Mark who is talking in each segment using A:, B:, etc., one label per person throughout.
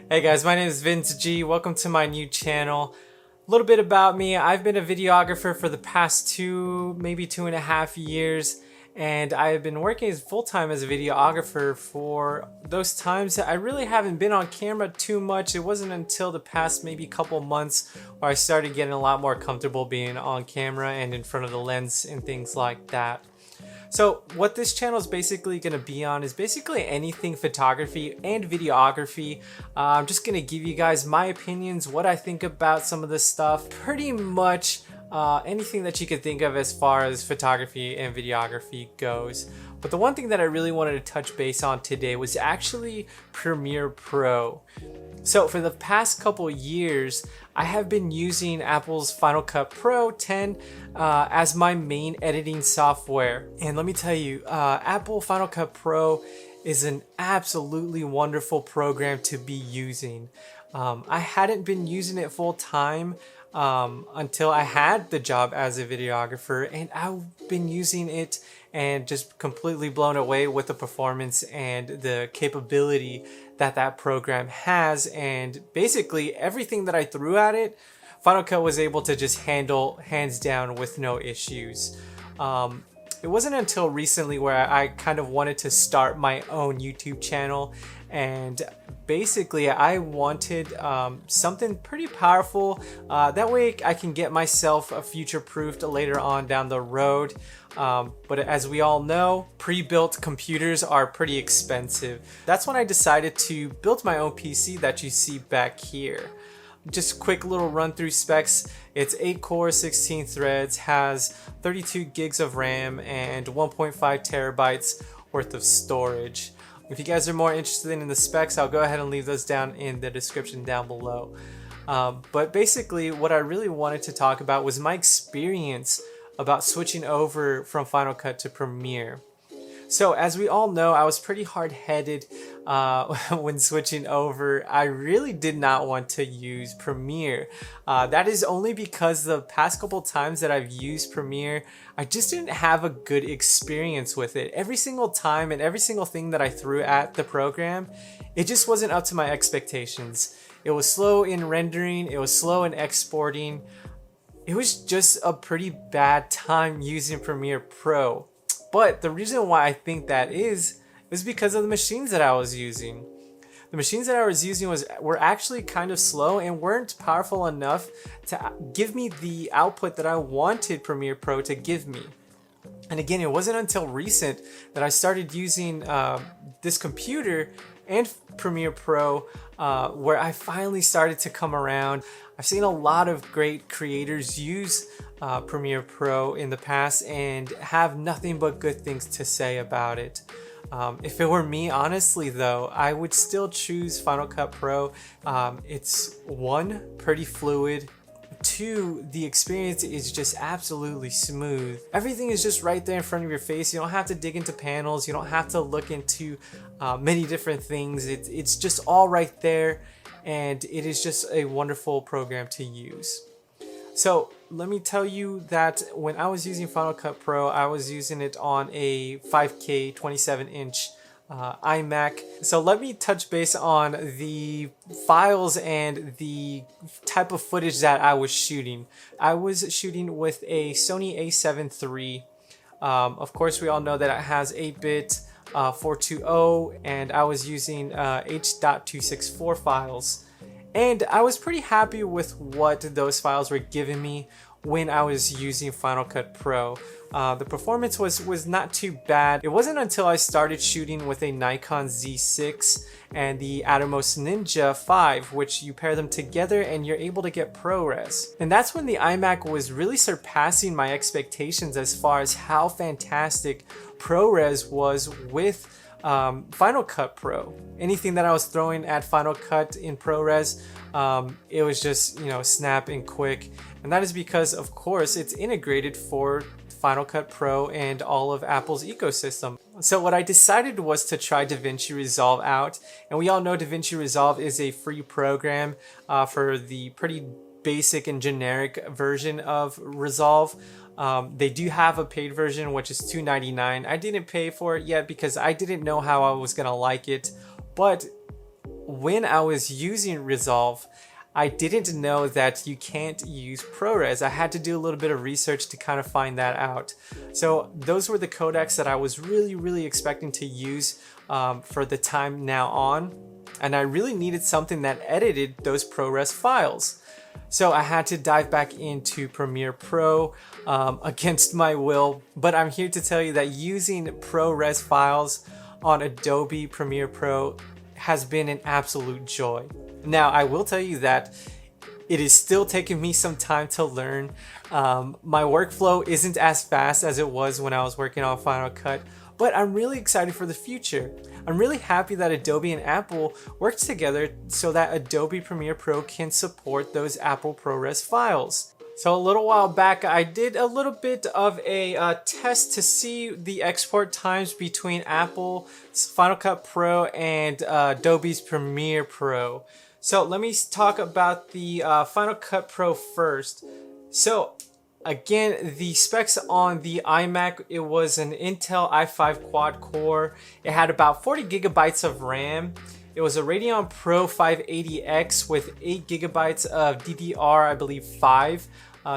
A: Hey guys, my name is Vince G. Welcome to my new channel. A little bit about me. I've been a videographer for the past maybe 2.5 years, and I have been working full-time as a videographer for those times. I really haven't been on camera too much. It wasn't until the past maybe couple months where I started getting a lot more comfortable being on camera and in front of the lens and things like that. So what this channel is basically going to be on is basically anything photography and videography. I'm just going to give you guys my opinions, what I think about some of this stuff, pretty much anything that you could think of as far as photography and videography goes. But the one thing that I really wanted to touch base on today was actually Premiere Pro. So for the past couple years, I have been using Apple's Final Cut Pro 10 as my main editing software. And let me tell you, Apple Final Cut Pro is an absolutely wonderful program to be using. I hadn't been using it full time until I had the job as a videographer, and I've been using it and just completely blown away with the performance and the capability that program has. And basically everything that I threw at it, Final Cut was able to just handle hands down with no issues. It wasn't until recently where I kind of wanted to start my own YouTube channel, and basically I wanted something pretty powerful. That way I can get myself future-proofed later on down the road. But as we all know, pre-built computers are pretty expensive. That's when I decided to build my own PC that you see back here. Just quick little run through specs. It's 8 cores, 16 threads, has 32 gigs of RAM and 1.5 terabytes worth of storage. If you guys are more interested in the specs, I'll go ahead and leave those down in the description down below. But basically what I really wanted to talk about was my experience about switching over from Final Cut to Premiere. So as we all know, I was pretty hard-headed when switching over. I really did not want to use Premiere. That is only because the past couple times that I've used Premiere, I just didn't have a good experience with it. Every single time and every single thing that I threw at the program, it just wasn't up to my expectations. It was slow in rendering, it was slow in exporting. It was just a pretty bad time using Premiere Pro. But the reason why I think that is because of the machines that I was using. The machines that I was using were actually kind of slow and weren't powerful enough to give me the output that I wanted Premiere Pro to give me. And again, it wasn't until recent that I started using this computer and Premiere Pro where I finally started to come around. I've seen a lot of great creators use Premiere Pro in the past and have nothing but good things to say about it. If it were me, honestly though, I would still choose Final Cut Pro. It's one, pretty fluid. Two, the experience is just absolutely smooth. Everything is just right there in front of your face. You don't have to dig into panels. You don't have to look into many different things. It's just all right there, and it is just a wonderful program to use. So let me tell you that when I was using Final Cut Pro, I was using it on a 5K 27-inch iMac. So let me touch base on the files and the type of footage that I was shooting. I was shooting with a Sony a7 III. Of course, we all know that it has 8-bit 420, and I was using H.264 files. And I was pretty happy with what those files were giving me when I was using Final Cut Pro. The performance was not too bad. It wasn't until I started shooting with a Nikon Z6 and the Atomos Ninja 5, which you pair them together and you're able to get ProRes. And that's when the iMac was really surpassing my expectations as far as how fantastic ProRes was with Final Cut Pro. Anything that I was throwing at Final Cut in ProRes, it was just, snap and quick. And that is because, of course, it's integrated for Final Cut Pro and all of Apple's ecosystem. So what I decided was to try DaVinci Resolve out. And we all know DaVinci Resolve is a free program for the pretty basic and generic version of Resolve. They do have a paid version, which is $2.99. I didn't pay for it yet because I didn't know how I was gonna like it, but when I was using Resolve, I didn't know that you can't use ProRes. I had to do a little bit of research to kind of find that out. So those were the codecs that I was really expecting to use for the time now on. And I really needed something that edited those ProRes files. So I had to dive back into Premiere Pro against my will. But I'm here to tell you that using ProRes files on Adobe Premiere Pro has been an absolute joy. Now, I will tell you that it is still taking me some time to learn. My workflow isn't as fast as it was when I was working on Final Cut, but I'm really excited for the future. I'm really happy that Adobe and Apple worked together so that Adobe Premiere Pro can support those Apple ProRes files. So a little while back, I did a little bit of a test to see the export times between Apple's Final Cut Pro and Adobe's Premiere Pro. So let me talk about the Final Cut Pro first. So again, the specs on the iMac, it was an Intel i5 quad core. It had about 40 gigabytes of RAM. It was a Radeon Pro 580X with 8 gigabytes of DDR, I believe 5.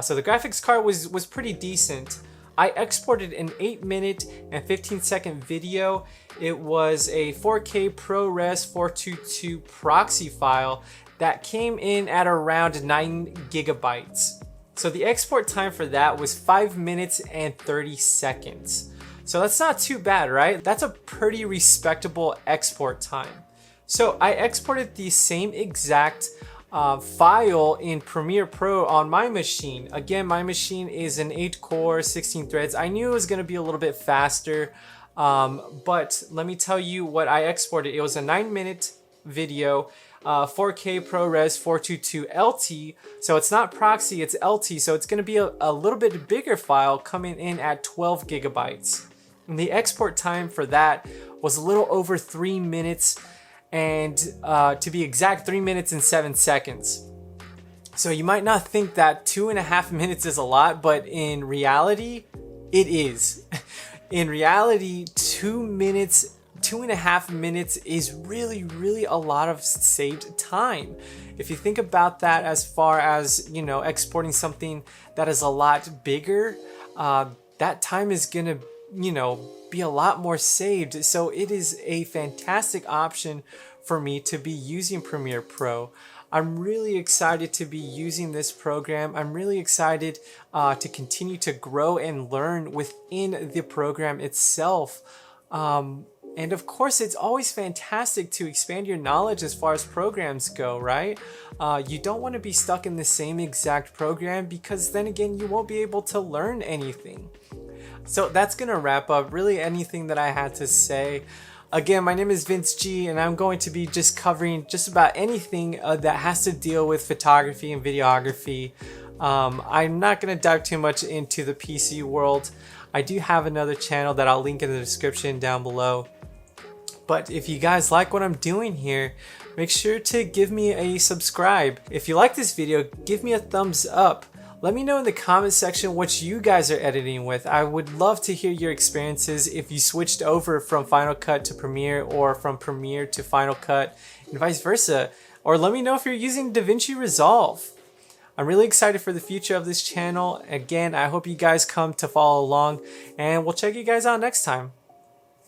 A: So the graphics card was pretty decent. I exported an 8-minute and 15-second video. It was a 4K ProRes 422 proxy file that came in at around 9 gigabytes. So the export time for that was 5 minutes and 30 seconds. So that's not too bad, right? That's a pretty respectable export time. So I exported the same exact file in Premiere Pro on my machine. Again, my machine is an 8-core, 16 threads. I knew it was going to be a little bit faster, but let me tell you what I exported. It was a 9-minute video, 4K ProRes 422 LT. So it's not proxy, it's LT. So it's going to be a little bit bigger file coming in at 12 gigabytes. And the export time for that was a little over 3 minutes. And to be exact, 3 minutes and 7 seconds. So you might not think that 2.5 minutes is a lot, but in reality, it is. In reality, 2.5 minutes is really a lot of saved time. If you think about that as far as, you know, exporting something that is a lot bigger, that time is gonna, you know, be a lot more saved. So it is a fantastic option for me to be using Premiere Pro. I'm really excited to be using this program. I'm really excited to continue to grow and learn within the program itself. And of course, it's always fantastic to expand your knowledge as far as programs go, right? You don't want to be stuck in the same exact program because then again, you won't be able to learn anything. So that's going to wrap up really anything that I had to say. Again, my name is Vince G, and I'm going to be just covering just about anything that has to deal with photography and videography. I'm not going to dive too much into the PC world. I do have another channel that I'll link in the description down below. But if you guys like what I'm doing here, make sure to give me a subscribe. If you like this video, give me a thumbs up. Let me know in the comment section what you guys are editing with. I would love to hear your experiences if you switched over from Final Cut to Premiere or from Premiere to Final Cut and vice versa. Or let me know if you're using DaVinci Resolve. I'm really excited for the future of this channel. Again, I hope you guys come to follow along, and we'll check you guys out next time.